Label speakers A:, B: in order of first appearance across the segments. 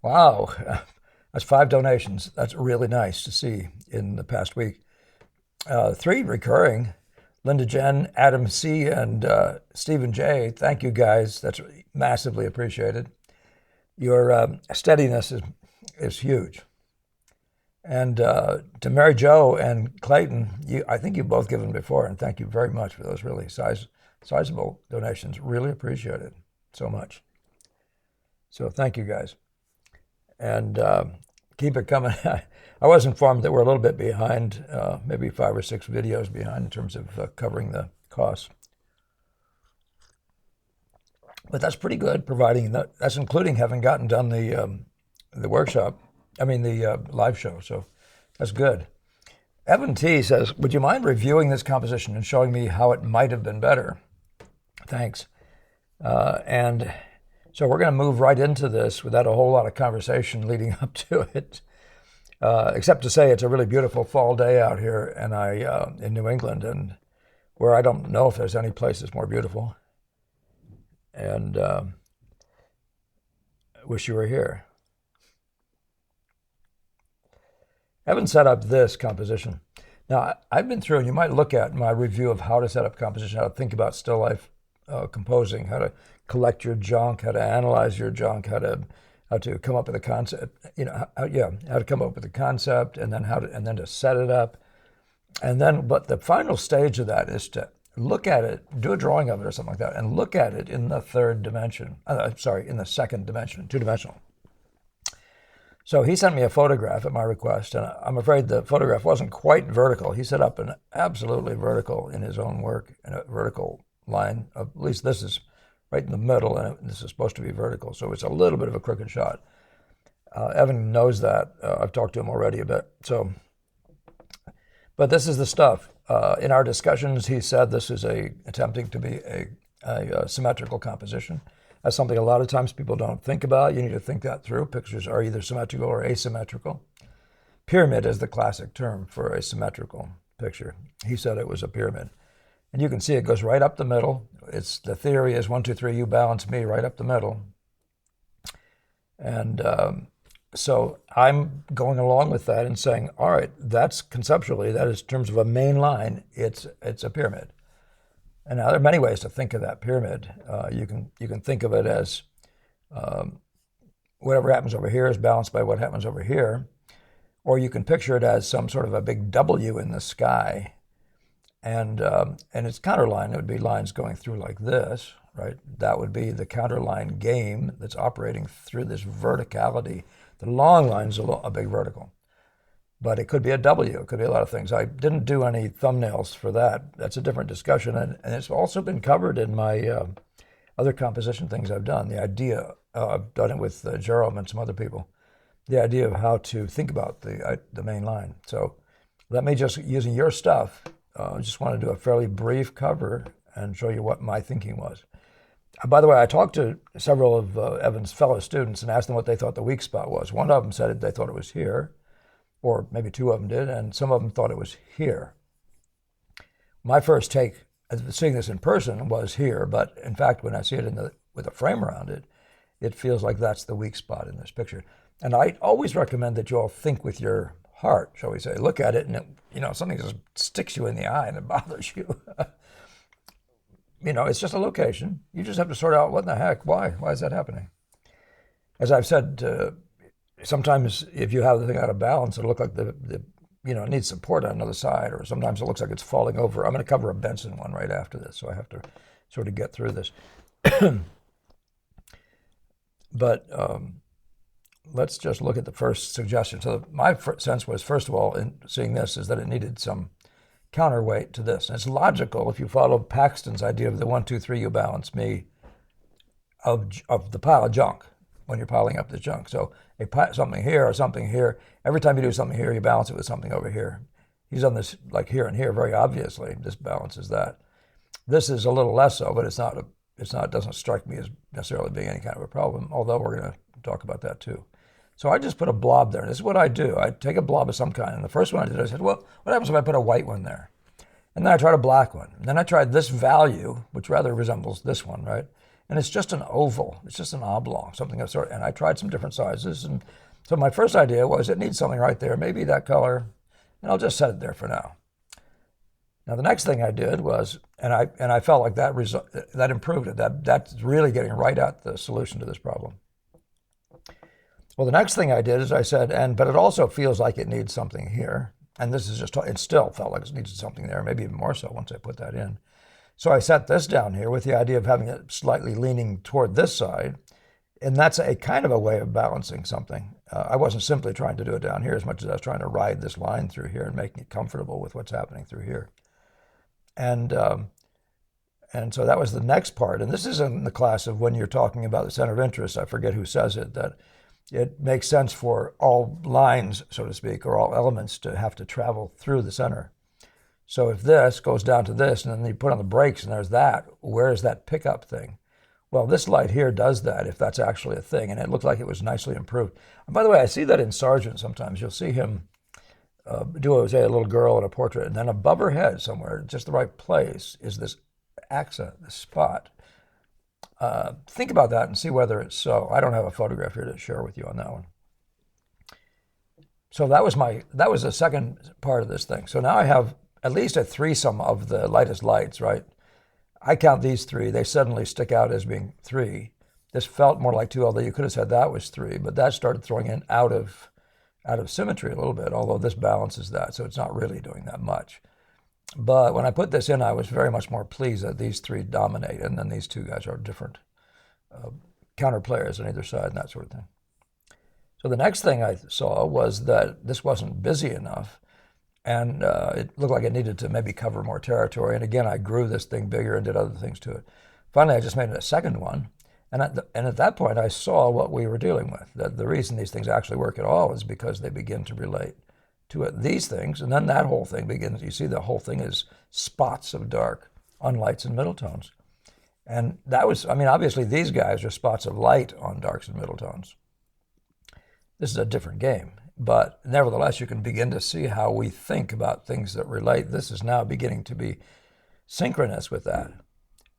A: Wow, that's 5 donations. That's really nice to see in the past week. Three recurring: Linda Jen, Adam C., and Stephen J. Thank you guys. That's massively appreciated. Your steadiness is huge. And to Mary Jo and Clayton, I think you've both given before, and thank you very much for those really sizable donations. Really appreciate it so much. So thank you guys. And keep it coming. I was informed that we're a little bit behind, maybe 5 or 6 videos behind in terms of covering the costs. But that's pretty good, providing that's including having gotten done the workshop. I mean the live show. So that's good. Evan T says, "Would you mind reviewing this composition and showing me how it might have been better? Thanks." And so we're going to move right into this without a whole lot of conversation leading up to it, except to say it's a really beautiful fall day out here, and in New England, and where I don't know if there's any place that's more beautiful. And I wish you were here. Evan set up this composition. Now, I've been through, and you might look at my review of how to set up composition, how to think about still life composing, how to collect your junk, how to analyze your junk, how to come up with a concept, how to come up with a concept, and then to set it up, but the final stage of that is to look at it, do a drawing of it or something like that, and look at it in the third dimension. In the second dimension, 2-dimensional. So he sent me a photograph at my request, and I'm afraid the photograph wasn't quite vertical. He set up an absolutely vertical in his own work, in a vertical line. At least this is right in the middle, and this is supposed to be vertical. So it's a little bit of a crooked shot. Evan knows that. I've talked to him already a bit. But this is the stuff. In our discussions, he said this is attempting to be a symmetrical composition. That's something a lot of times people don't think about. You need to think that through. Pictures are either symmetrical or asymmetrical. Pyramid is the classic term for a symmetrical picture. He said it was a pyramid. And you can see it goes right up the middle. The theory is 1, 2, 3, you balance me right up the middle. And so I'm going along with that and saying, all right, that's conceptually, that is in terms of a main line, it's a pyramid. And now there are many ways to think of that pyramid. You can think of it as whatever happens over here is balanced by what happens over here, or you can picture it as some sort of a big W in the sky, and its counterline, it would be lines going through like this, right? That would be the counterline game that's operating through this verticality. The long line's a big vertical. But it could be a W. It could be a lot of things. I didn't do any thumbnails for that. That's a different discussion. And it's also been covered in my other composition things I've done. The idea, I've done it with Jerome and some other people, the idea of how to think about the main line. So let me just, using your stuff, I just want to do a fairly brief cover and show you what my thinking was. By the way, I talked to several of Evan's fellow students and asked them what they thought the weak spot was. One of them said they thought it was here, or maybe 2 of them did, and some of them thought it was here. My first take, seeing this in person, was here, but in fact, when I see it with a frame around it, it feels like that's the weak spot in this picture. And I always recommend that you all think with your heart, shall we say. Look at it, and something just sticks you in the eye and it bothers you. It's just a location. You just have to sort out what in the heck, why is that happening? As I've said, sometimes if you have the thing out of balance, it'll look like it needs support on another side, or sometimes it looks like it's falling over. I'm going to cover a Benson one right after this, so I have to sort of get through this. But let's just look at the first suggestion. So my sense was, first of all, in seeing this, is that it needed some counterweight to this. And it's logical if you follow Paxton's idea of the 1, 2, 3, you balance me of the pile of junk when you're piling up the junk. So something here or something here. Every time you do something here, you balance it with something over here. He's done this like here and here very obviously. This balances that. This is a little less so, but it doesn't strike me as necessarily being any kind of a problem, although we're going to talk about that too. So I just put a blob there. This is what I do. I take a blob of some kind. And the first one I did, I said, well, what happens if I put a white one there? And then I tried a black one. And then I tried this value, which rather resembles this one, right? And it's just an oval. It's just an oblong, something of sort. And I tried some different sizes. And so my first idea was it needs something right there, maybe that color, and I'll just set it there for now. Now the next thing I did was, and I felt like that improved it. That's really getting right at the solution to this problem. Well, the next thing I did is I said, but it also feels like it needs something here. And this is it still felt like it needed something there, maybe even more so once I put that in. So I set this down here with the idea of having it slightly leaning toward this side. And that's a kind of a way of balancing something. I wasn't simply trying to do it down here as much as I was trying to ride this line through here and making it comfortable with what's happening through here. And so that was the next part. And this is in the class of when you're talking about the center of interest. I forget who says it, that it makes sense for all lines, so to speak, or all elements to have to travel through the center. So if this goes down to this, and then you put on the brakes and there's that, where is that pickup thing? Well, this light here does that, if that's actually a thing, and it looked like it was nicely improved. And by the way, I see that in Sargent sometimes. You'll see him do, say, a little girl in a portrait, and then above her head somewhere, just the right place, is this accent, this spot. Think about that and see whether it's so. I don't have a photograph here to share with you on that one. So that was the second part of this thing. So now I have at least a threesome of the lightest lights, right? I count these three. They suddenly stick out as being three. This felt more like two, although you could have said that was three, but that started throwing it out of symmetry a little bit, although this balances that, so it's not really doing that much. But when I put this in, I was very much more pleased that these three dominate, and then these two guys are different counter players on either side and that sort of thing. So the next thing I saw was that this wasn't busy enough, and it looked like it needed to maybe cover more territory. And again, I grew this thing bigger and did other things to it. Finally, I just made it a second one. And at that point, I saw what we were dealing with, that the reason these things actually work at all is because they begin to relate to it, these things, and then that whole thing begins. You see, the whole thing is spots of dark on lights and middle tones. And that was, I mean, obviously these guys are spots of light on darks and middle tones. This is a different game, but nevertheless, you can begin to see how we think about things that relate. This is now beginning to be synchronous with that.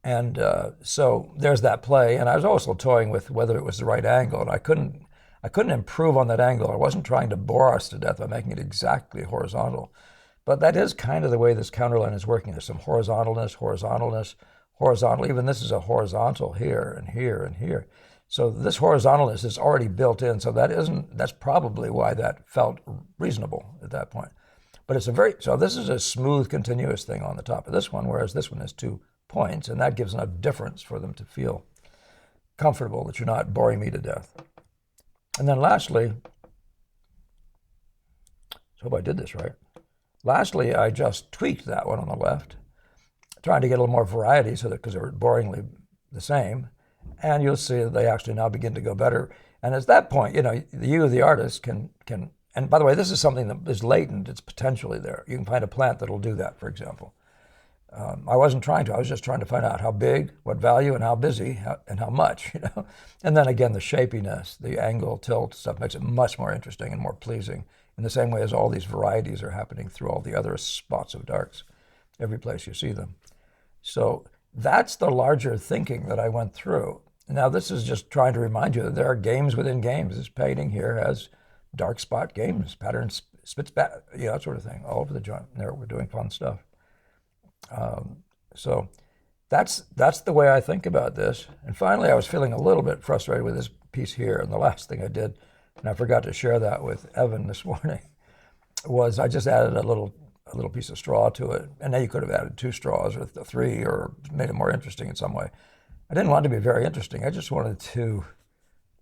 A: And so there's that play. And I was also toying with whether it was the right angle, and I couldn't improve on that angle. I wasn't trying to bore us to death by making it exactly horizontal. But that is kind of the way this counterline is working. There's some horizontalness, horizontal. Even this is a horizontal here and here and here. So this horizontalness is already built in. So that's probably why that felt reasonable at that point. But so this is a smooth, continuous thing on the top of this one, whereas this one has 2 points, and that gives enough difference for them to feel comfortable that you're not boring me to death. And then lastly, I hope I did this right. Lastly, I just tweaked that one on the left, trying to get a little more variety so that, because they were boringly the same, and you'll see that they actually now begin to go better. And at that point, you, the artist, can, and by the way, this is something that is latent, it's potentially there. You can find a plant that'll do that, for example. I wasn't trying to. I was just trying to find out how big, what value, and how busy, and how much, And then again, the shapiness, the angle, tilt stuff makes it much more interesting and more pleasing, in the same way as all these varieties are happening through all the other spots of darks, every place you see them. So that's the larger thinking that I went through. Now, this is just trying to remind you that there are games within games. This painting here has dark spot games, patterns, spits, that sort of thing, all over the joint. There, we're doing fun stuff. So that's the way I think about this. And finally, I was feeling a little bit frustrated with this piece here. And the last thing I did, and I forgot to share that with Evan this morning, was I just added a little piece of straw to it. And now you could have added 2 straws or 3 or made it more interesting in some way. I didn't want it to be very interesting. I just wanted to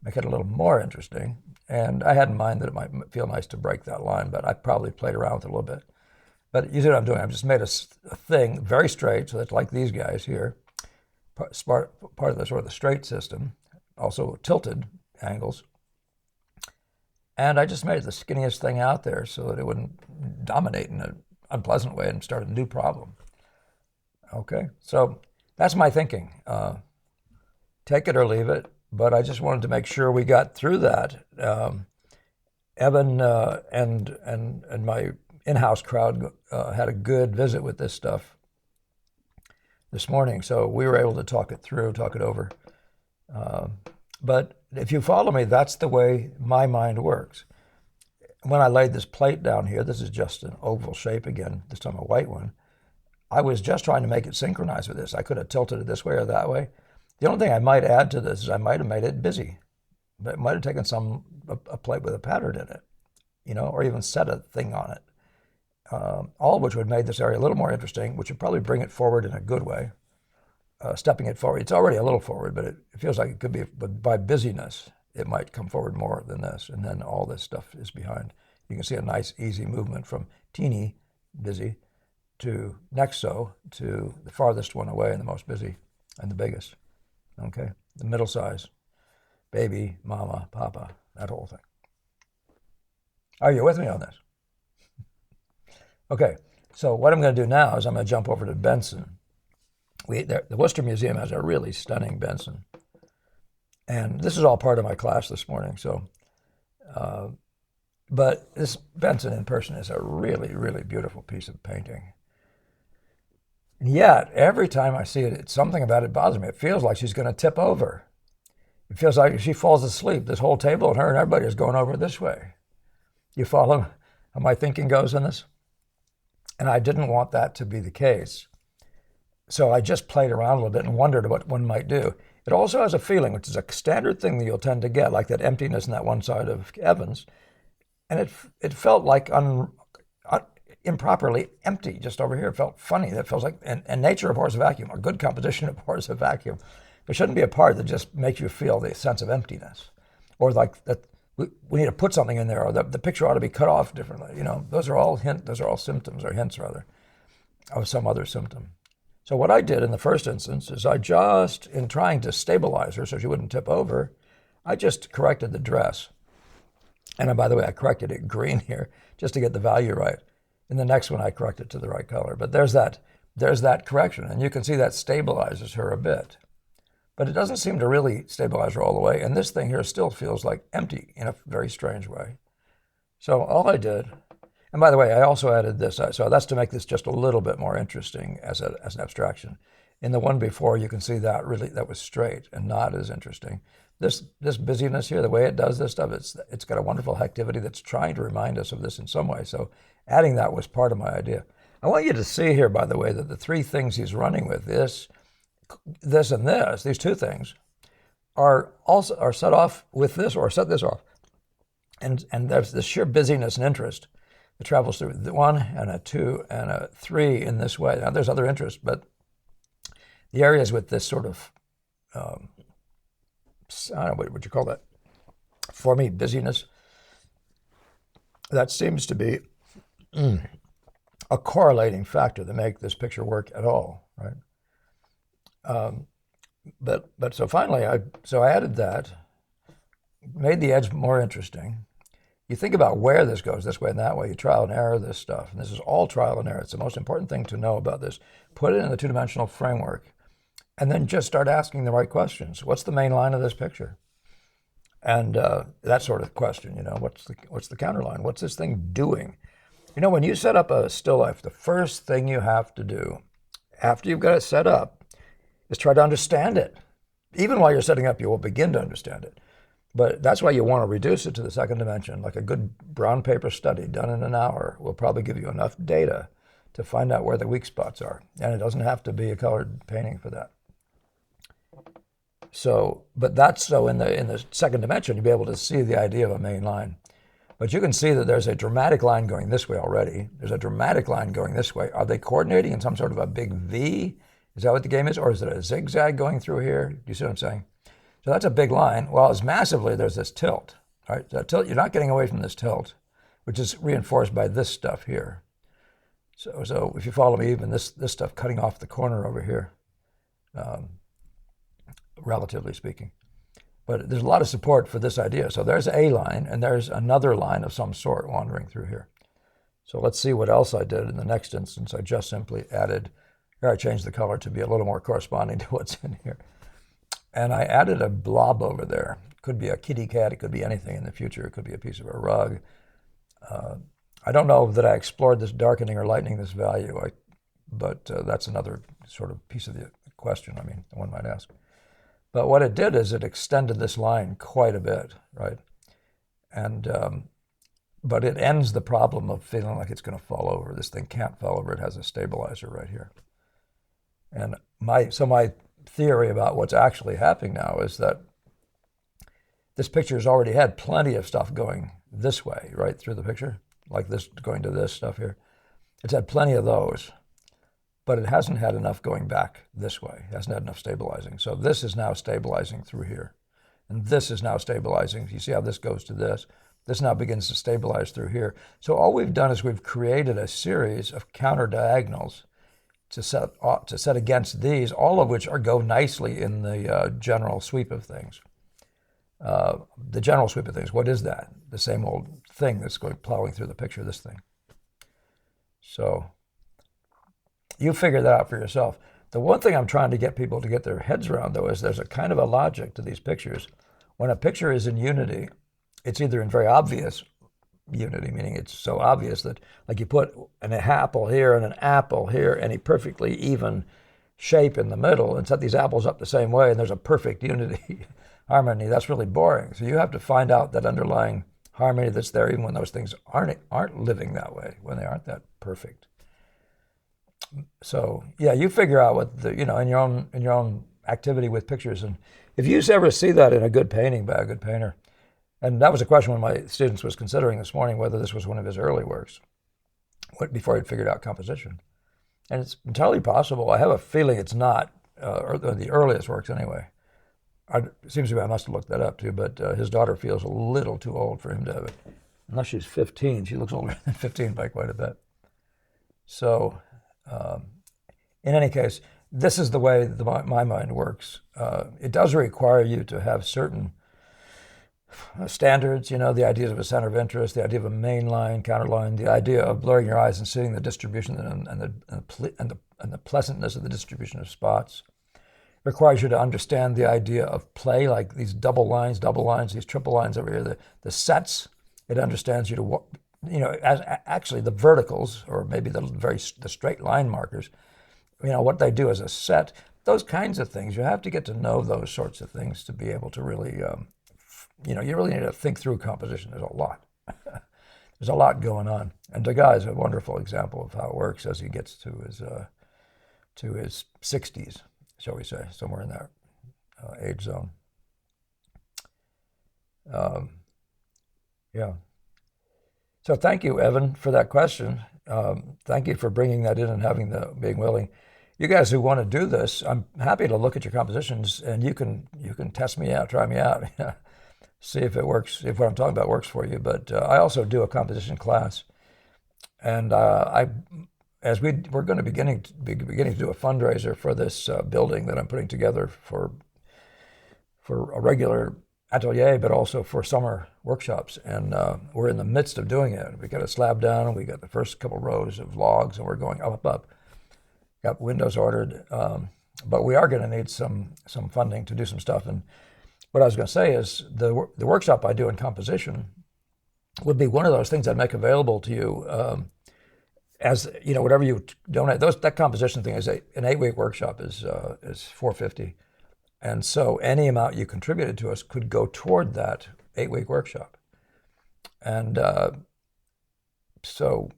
A: make it a little more interesting. And I had in mind that it might feel nice to break that line, but I probably played around with it a little bit. But you see what I'm doing? I've just made a thing very straight, so that's like these guys here, part of the sort of the straight system, also tilted angles. And I just made it the skinniest thing out there so that it wouldn't dominate in an unpleasant way and start a new problem. Okay, so that's my thinking. Take it or leave it, but I just wanted to make sure we got through that. Evan and my in-house crowd had a good visit with this stuff this morning, so we were able to talk it over. But if you follow me, that's the way my mind works. When I laid this plate down here, this is just an oval shape again, this time a white one. I was just trying to make it synchronize with this. I could have tilted it this way or that way. The only thing I might add to this is I might have made it busy. But it might have taken a plate with a pattern in it, or even set a thing on it. All of which would have made this area a little more interesting, which would probably bring it forward in a good way. Stepping it forward, it's already a little forward, but it feels like it could be, but by busyness, it might come forward more than this. And then all this stuff is behind. You can see a nice, easy movement from teeny, busy, to nexo, to the farthest one away and the most busy and the biggest. Okay, the middle size, baby, mama, papa, that whole thing. Are you with me on this? Okay, so what I'm going to do now is I'm going to jump over to Benson. The Worcester Museum has a really stunning Benson. And this is all part of my class this morning. But this Benson in person is a really, really beautiful piece of painting. And yet, every time I see it, something about it bothers me. It feels like she's going to tip over. It feels like if she falls asleep, this whole table and her and everybody is going over this way. You follow how my thinking goes in this? And I didn't want that to be the case. So I just played around a little bit and wondered what one might do. It also has a feeling, which is a standard thing that you'll tend to get, like that emptiness in that one side of Evans. And it felt like improperly empty just over here. It felt funny. That feels like, and nature abhors a vacuum. A good composition abhors a vacuum. There shouldn't be a part that just makes you feel the sense of emptiness. Or like that we need to put something in there, or the picture ought to be cut off differently. Those are all symptoms, or hints rather, of some other symptom. So what I did in the first instance is I just, in trying to stabilize her so she wouldn't tip over, I just corrected the dress. And by the way, I corrected it green here just to get the value right. In the next one, I corrected to the right color. But there's that correction, and you can see that stabilizes her a bit. But it doesn't seem to really stabilize her all the way, and this thing here still feels like empty in a very strange way. So all I did, and by the way, I also added this, so that's to make this just a little bit more interesting as an abstraction. In the one before, you can see that was straight and not as interesting. This busyness here, the way it does this stuff, it's got a wonderful activity that's trying to remind us of this in some way. So adding that was part of my idea. I want you to see here, by the way, that the three things he's running with, this and this, these two things, are set off with this, or set this off. And there's this sheer busyness and interest that travels through the 1 and a 2 and a 3 in this way. Now there's other interest, but the areas with this sort of, I don't know, what would you call that? For me, busyness, that seems to be a correlating factor that make this picture work at all, right? But so finally, I added that, made the edge more interesting. You think about where this goes, this way and that way. You trial and error this stuff, and this is all trial and error. It's the most important thing to know about this. Put it in the two-dimensional framework, and then just start asking the right questions. What's the main line of this picture? And that sort of question, what's the counterline? What's this thing doing? When you set up a still life, the first thing you have to do after you've got it set up is try to understand it. Even while you're setting up, you will begin to understand it. But that's why you want to reduce it to the second dimension. Like a good brown paper study done in an hour will probably give you enough data to find out where the weak spots are. And it doesn't have to be a colored painting for that. But that's so in the second dimension, you'll be able to see the idea of a main line. But you can see that there's a dramatic line going this way already. There's a dramatic line going this way. Are they coordinating in some sort of a big V? Is that what the game is? Or is it a zigzag going through here? Do you see what I'm saying? So that's a big line. Well, as massively, there's this tilt. Right? So tilt, you're not getting away from this tilt, which is reinforced by this stuff here. So if you follow me, even this stuff cutting off the corner over here, relatively speaking. But there's a lot of support for this idea. So there's a line, and there's another line of some sort wandering through here. So let's see what else I did in the next instance. I just simply added, here I changed the color to be a little more corresponding to what's in here. And I added a blob over there. It could be a kitty cat. It could be anything in the future. It could be a piece of a rug. I don't know that I explored this darkening or lightening this value, but that's another sort of piece of the question, one might ask. But what it did is it extended this line quite a bit, right? And but it ends the problem of feeling like it's going to fall over. This thing can't fall over. It has a stabilizer right here. And my theory about what's actually happening now is that this picture has already had plenty of stuff going this way, right through the picture, like this going to this stuff here. It's had plenty of those, but it hasn't had enough going back this way. It hasn't had enough stabilizing. So this is now stabilizing through here. And this is now stabilizing. You see how this goes to this? This now begins to stabilize through here. So all we've done is we've created a series of counter diagonals to set against these, all of which go nicely in the general sweep of things. The general sweep of things, what is that? The same old thing that's going plowing through the picture, this thing. So you figure that out for yourself. The one thing I'm trying to get people to get their heads around, though, is there's a kind of a logic to these pictures. When a picture is in unity, it's either in very obvious unity, meaning it's so obvious that, like, you put an apple here and an apple here, any perfectly even shape in the middle, and set these apples up the same way, and there's a perfect unity harmony. That's really boring. So you have to find out that underlying harmony that's there, even when those things aren't living that way, when they aren't that perfect. So yeah, you figure out what the, in your own activity with pictures, and if you ever see that in a good painting by a good painter, and that was a question one of my students was considering this morning, whether this was one of his early works, before he'd figured out composition, and it's entirely possible. I have a feeling it's not, or the earliest works anyway. It seems to me I must have looked that up too, but his daughter feels a little too old for him to have it. Unless she's 15, she looks older than 15 by quite a bit. So, in any case, this is the way my mind works. It does require you to have certain standards, the ideas of a center of interest, the idea of a main line, counter line, the idea of blurring your eyes and seeing the distribution and the pleasantness of the distribution of spots. It requires you to understand the idea of play, like these double lines, these triple lines over here, the sets. It understands you to, as actually the verticals, or maybe the straight line markers, what they do as a set, those kinds of things. You have to get to know those sorts of things to be able to really, you really need to think through composition. There's a lot. There's a lot going on. And Degas is a wonderful example of how it works as he gets to his 60s, shall we say, somewhere in that age zone. Yeah. So thank you, Evan, for that question. Thank you for bringing that in and being willing. You guys who want to do this, I'm happy to look at your compositions, and you can test me out, try me out, see if it works, if what I'm talking about works for you. But I also do a composition class, and we're going to be beginning to do a fundraiser for this building that I'm putting together for a regular atelier, but also for summer workshops. And we're in the midst of doing it. We got a slab down, and we got the first couple rows of logs, and we're going up. Got windows ordered, but we are going to need some funding to do some stuff. And what I was going to say is the workshop I do in composition would be one of those things I'd make available to you as whatever you donate. That composition thing is an 8-week workshop is $450, and so any amount you contributed to us could go toward that 8-week workshop. And so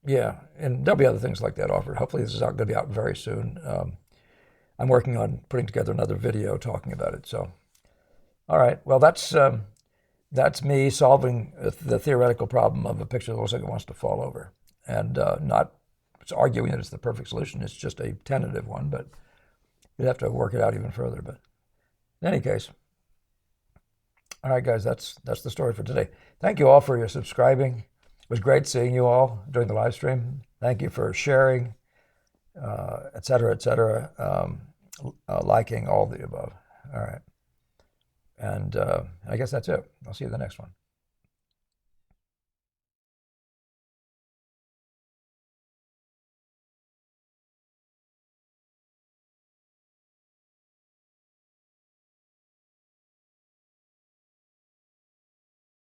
A: yeah, and there'll be other things like that offered. Hopefully this is going to be out very soon. I'm working on putting together another video talking about it. So, all right, well, that's me solving the theoretical problem of a picture that looks like it wants to fall over, and not arguing that it's the perfect solution. It's just a tentative one, but you'd have to work it out even further. But in any case, all right, guys, that's the story for today. Thank you all for your subscribing. It was great seeing you all during the live stream. Thank you for sharing, et cetera, liking, all the above. All right. And I guess that's it. I'll see you in the next one.